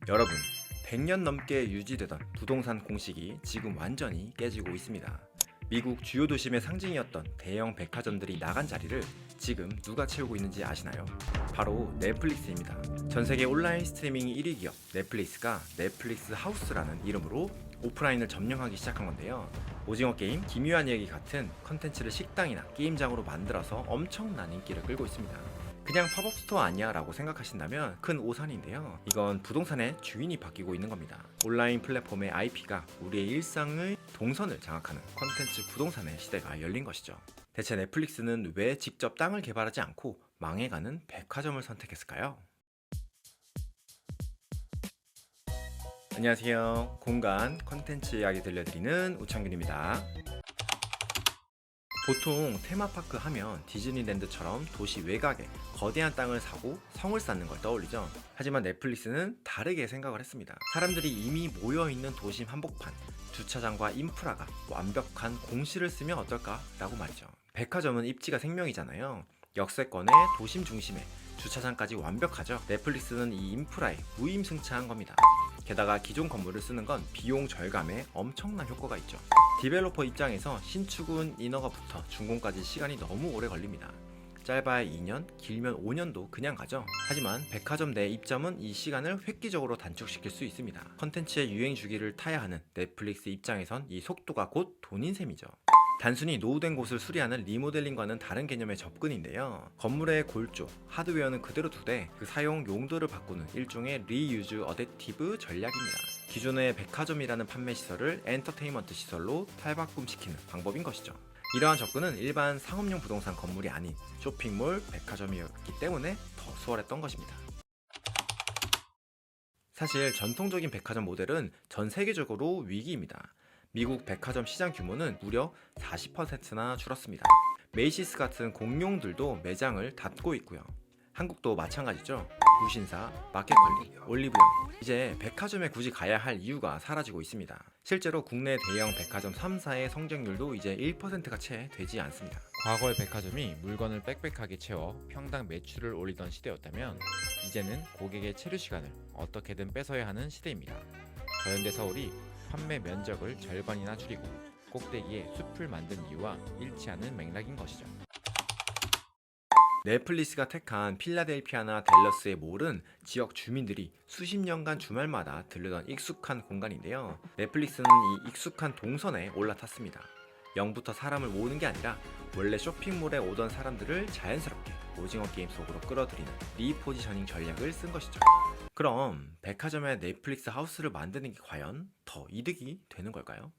여러분, 100년 넘게 유지되던 부동산 공식이 지금 완전히 깨지고 있습니다. 미국 주요 도심의 상징이었던 대형 백화점들이 나간 자리를 지금 누가 채우고 있는지 아시나요? 바로 넷플릭스입니다. 전 세계 온라인 스트리밍 1위 기업 넷플릭스가 넷플릭스 하우스라는 이름으로 오프라인을 점령하기 시작한 건데요. 오징어 게임, 기묘한 얘기 같은 컨텐츠를 식당이나 게임장으로 만들어서 엄청난 인기를 끌고 있습니다. 그냥 팝업 스토어 아니야 라고 생각하신다면 큰 오산인데요. 이건 부동산의 주인이 바뀌고 있는 겁니다. 온라인 플랫폼의 IP가 우리의 일상의 동선을 장악하는 컨텐츠 부동산의 시대가 열린 것이죠. 대체 넷플릭스는 왜 직접 땅을 개발하지 않고 망해가는 백화점을 선택했을까요? 안녕하세요. 공간 컨텐츠 이야기 들려드리는 우창균입니다. 보통 테마파크 하면 디즈니랜드처럼 도시 외곽에 거대한 땅을 사고 성을 쌓는 걸 떠올리죠. 하지만 넷플릭스는 다르게 생각을 했습니다. 사람들이 이미 모여있는 도심 한복판, 주차장과 인프라가 완벽한 공시를 쓰면 어떨까? 라고 말이죠. 백화점은 입지가 생명이잖아요. 역세권의 도심 중심에 주차장까지 완벽하죠. 넷플릭스는 이 인프라에 무임승차한 겁니다. 게다가 기존 건물을 쓰는 건 비용 절감에 엄청난 효과가 있죠. 디벨로퍼 입장에서 신축은 인허가부터 준공까지 시간이 너무 오래 걸립니다. 짧아야 2년, 길면 5년도 그냥 가죠. 하지만 백화점 내 입점은 이 시간을 획기적으로 단축시킬 수 있습니다. 컨텐츠의 유행 주기를 타야 하는 넷플릭스 입장에선 이 속도가 곧 돈인 셈이죠. 단순히 노후된 곳을 수리하는 리모델링과는 다른 개념의 접근인데요. 건물의 골조, 하드웨어는 그대로 두되 그 사용 용도를 바꾸는 일종의 리유즈 어댑티브 전략입니다. 기존의 백화점이라는 판매 시설을 엔터테인먼트 시설로 탈바꿈시키는 방법인 것이죠. 이러한 접근은 일반 상업용 부동산 건물이 아닌 쇼핑몰, 백화점이었기 때문에 더 수월했던 것입니다. 사실 전통적인 백화점 모델은 전 세계적으로 위기입니다. 미국 백화점 시장 규모는 무려 40%나 줄었습니다. 메이시스 같은 공룡들도 매장을 닫고 있고요. 한국도 마찬가지죠. 무신사, 마켓컬리, 올리브영. 이제 백화점에 굳이 가야 할 이유가 사라지고 있습니다. 실제로 국내 대형 백화점 3사의 성장률도 이제 1%가 채 되지 않습니다. 과거의 백화점이 물건을 빽빽하게 채워 평당 매출을 올리던 시대였다면 이제는 고객의 체류 시간을 어떻게든 뺏어야 하는 시대입니다. 더현대 서울이 판매 면적을 절반이나 줄이고 꼭대기에 숲을 만든 이유와 일치하는 맥락인 것이죠. 넷플릭스가 택한 필라델피아나 댈러스의 몰은 지역 주민들이 수십 년간 주말마다 들르던 익숙한 공간인데요. 넷플릭스는 이 익숙한 동선에 올라탔습니다. 0부터 사람을 모으는 게 아니라 원래 쇼핑몰에 오던 사람들을 자연스럽게 오징어 게임 속으로 끌어들이는 리포지셔닝 전략을 쓴 것이죠. 그럼 백화점에 넷플릭스 하우스를 만드는 게 과연 더 이득이 되는 걸까요?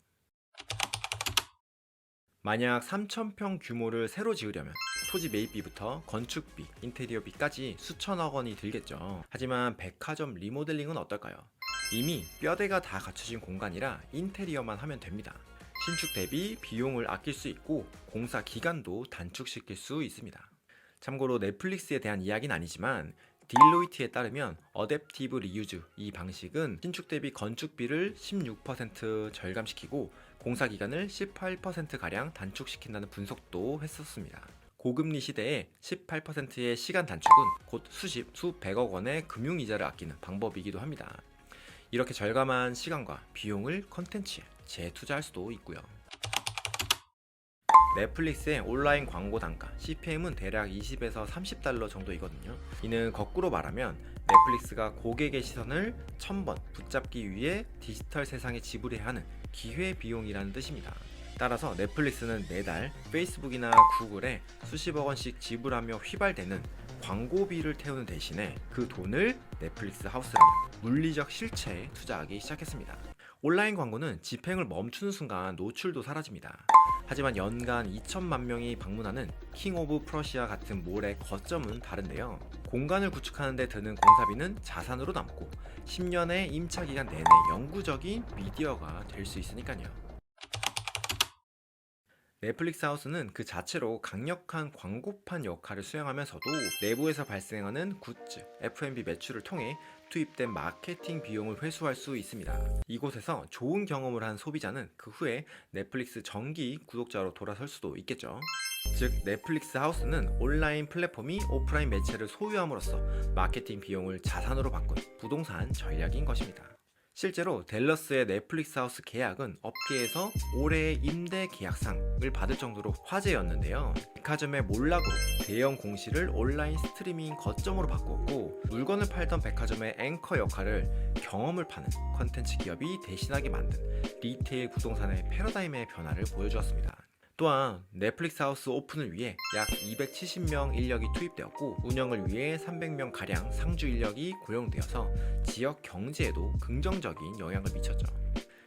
만약 3,000평 규모를 새로 지으려면 토지 매입비부터 건축비, 인테리어비까지 수천억 원이 들겠죠. 하지만 백화점 리모델링은 어떨까요? 이미 뼈대가 다 갖춰진 공간이라 인테리어만 하면 됩니다. 신축 대비 비용을 아낄 수 있고 공사 기간도 단축시킬 수 있습니다. 참고로 넷플릭스에 대한 이야기는 아니지만 딜로이트에 따르면 어댑티브 리유즈 이 방식은 신축 대비 건축비를 16% 절감시키고 공사 기간을 18%가량 단축시킨다는 분석도 했었습니다. 고금리 시대에 18%의 시간 단축은 곧 수백억 원의 금융이자를 아끼는 방법이기도 합니다. 이렇게 절감한 시간과 비용을 컨텐츠에 재투자할 수도 있고요. 넷플릭스의 온라인 광고 단가 CPM은 대략 20에서 30달러 정도이거든요. 이는 거꾸로 말하면 넷플릭스가 고객의 시선을 1000번 붙잡기 위해 디지털 세상에 지불해야 하는 기회비용이라는 뜻입니다. 따라서 넷플릭스는 매달 페이스북이나 구글에 수십억 원씩 지불하며 휘발되는 광고비를 태우는 대신에 그 돈을 넷플릭스 하우스라는 물리적 실체에 투자하기 시작했습니다. 온라인 광고는 집행을 멈추는 순간 노출도 사라집니다. 하지만 연간 2천만 명이 방문하는 킹 오브 프러시아 같은 몰의 거점은 다른데요. 공간을 구축하는 데 드는 공사비는 자산으로 남고 10년의 임차기간 내내 영구적인 미디어가 될 수 있으니까요. 넷플릭스 하우스는 그 자체로 강력한 광고판 역할을 수행하면서도 내부에서 발생하는 굿즈, F&B 매출을 통해 투입된 마케팅 비용을 회수할 수 있습니다. 이곳에서 좋은 경험을 한 소비자는 그 후에 넷플릭스 정기 구독자로 돌아설 수도 있겠죠. 즉 넷플릭스 하우스는 온라인 플랫폼이 오프라인 매체를 소유함으로써 마케팅 비용을 자산으로 바꾼 부동산 전략인 것입니다. 실제로 댈러스의 넷플릭스 하우스 계약은 업계에서 올해의 임대 계약상을 받을 정도로 화제였는데요. 백화점의 몰락으로 대형 공시를 온라인 스트리밍 거점으로 바꿨고, 물건을 팔던 백화점의 앵커 역할을 경험을 파는 컨텐츠 기업이 대신하게 만든 리테일 부동산의 패러다임의 변화를 보여주었습니다. 또한 넷플릭스 하우스 오픈을 위해 약 270명 인력이 투입되었고, 운영을 위해 300명 가량 상주 인력이 고용되어서 지역 경제에도 긍정적인 영향을 미쳤죠.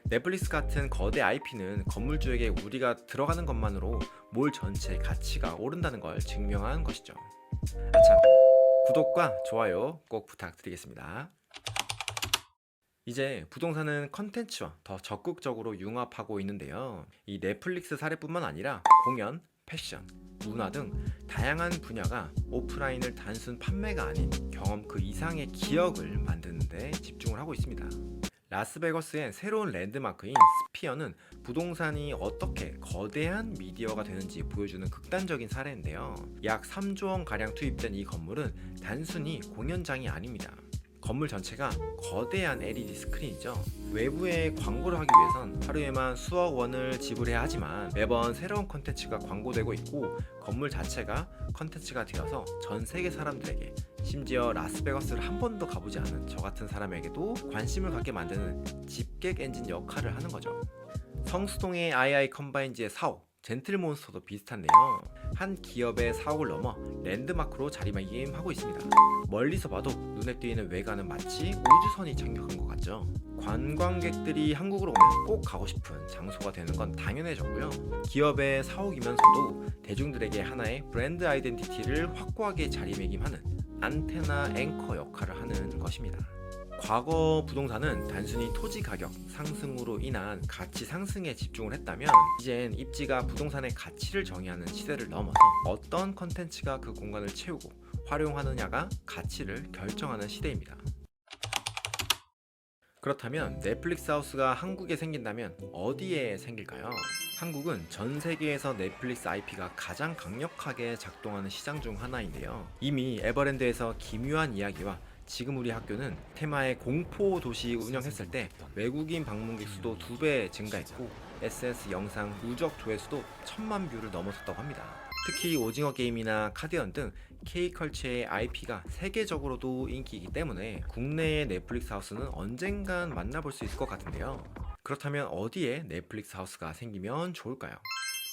넷플릭스 같은 거대 IP는 건물주에게 우리가 들어가는 것만으로 몰 전체의 가치가 오른다는 걸 증명한 것이죠. 아참, 구독과 좋아요 꼭 부탁드리겠습니다. 이제 부동산은 컨텐츠와 더 적극적으로 융합하고 있는데요. 이 넷플릭스 사례뿐만 아니라 공연, 패션, 문화 등 다양한 분야가 오프라인을 단순 판매가 아닌 경험 그 이상의 기억을 만드는 데 집중을 하고 있습니다. 라스베거스의 새로운 랜드마크인 스피어는 부동산이 어떻게 거대한 미디어가 되는지 보여주는 극단적인 사례인데요. 약 3조 원 가량 투입된 이 건물은 단순히 공연장이 아닙니다. 건물 전체가 거대한 LED 스크린이죠. 외부에 광고를 하기 위해선 하루에만 수억 원을 지불해야 하지만 매번 새로운 컨텐츠가 광고되고 있고, 건물 자체가 컨텐츠가 되어서 전 세계 사람들에게, 심지어 라스베거스를 한 번도 가보지 않은 저 같은 사람에게도 관심을 갖게 만드는 집객 엔진 역할을 하는 거죠. 성수동의 II 컴바인즈의 사옥 젠틀몬스터도 비슷한데요. 한 기업의 사옥을 넘어 랜드마크로 자리매김하고 있습니다. 멀리서 봐도 눈에 띄는 외관은 마치 우주선이 착륙한 것 같죠. 관광객들이 한국으로 오면 꼭 가고 싶은 장소가 되는 건 당연해졌고요. 기업의 사옥이면서도 대중들에게 하나의 브랜드 아이덴티티를 확고하게 자리매김하는 안테나 앵커 역할을 하는 것입니다. 과거 부동산은 단순히 토지 가격 상승으로 인한 가치 상승에 집중을 했다면, 이젠 입지가 부동산의 가치를 정의하는 시대를 넘어서 어떤 컨텐츠가 그 공간을 채우고 활용하느냐가 가치를 결정하는 시대입니다. 그렇다면 넷플릭스 하우스가 한국에 생긴다면 어디에 생길까요? 한국은 전 세계에서 넷플릭스 IP가 가장 강력하게 작동하는 시장 중 하나인데요. 이미 에버랜드에서 기묘한 이야기와 지금 우리 학교는 테마의 공포 도시 운영했을 때 외국인 방문객 수도 2배 증가했고, SS 영상 누적 조회수도 1000만 뷰를 넘어섰다고 합니다. 특히 오징어 게임이나 카드연 등 K컬처의 IP가 세계적으로도 인기이기 때문에 국내의 넷플릭스 하우스는 언젠간 만나볼 수 있을 것 같은데요. 그렇다면 어디에 넷플릭스 하우스가 생기면 좋을까요?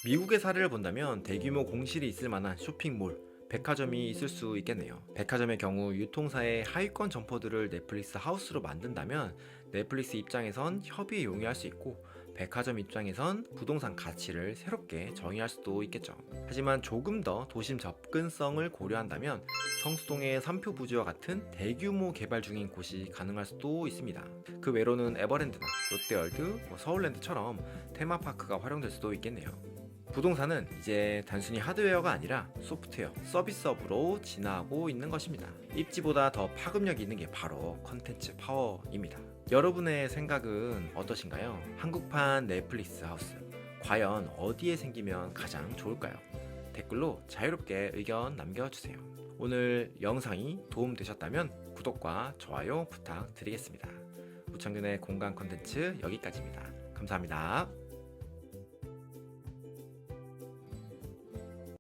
미국의 사례를 본다면 대규모 공실이 있을 만한 쇼핑몰, 백화점이 있을 수 있겠네요. 백화점의 경우 유통사의 하위권 점포들을 넷플릭스 하우스로 만든다면 넷플릭스 입장에선 협의에 용이할 수 있고, 백화점 입장에선 부동산 가치를 새롭게 정의할 수도 있겠죠. 하지만 조금 더 도심 접근성을 고려한다면 성수동의 삼표 부지와 같은 대규모 개발 중인 곳이 가능할 수도 있습니다. 그 외로는 에버랜드나 롯데월드, 서울랜드처럼 테마파크가 활용될 수도 있겠네요. 부동산은 이제 단순히 하드웨어가 아니라 소프트웨어, 서비스업으로 진화하고 있는 것입니다. 입지보다 더 파급력이 있는 게 바로 컨텐츠 파워입니다. 여러분의 생각은 어떠신가요? 한국판 넷플릭스 하우스, 과연 어디에 생기면 가장 좋을까요? 댓글로 자유롭게 의견 남겨주세요. 오늘 영상이 도움되셨다면 구독과 좋아요 부탁드리겠습니다. 우창균의 공간 컨텐츠 여기까지입니다. 감사합니다.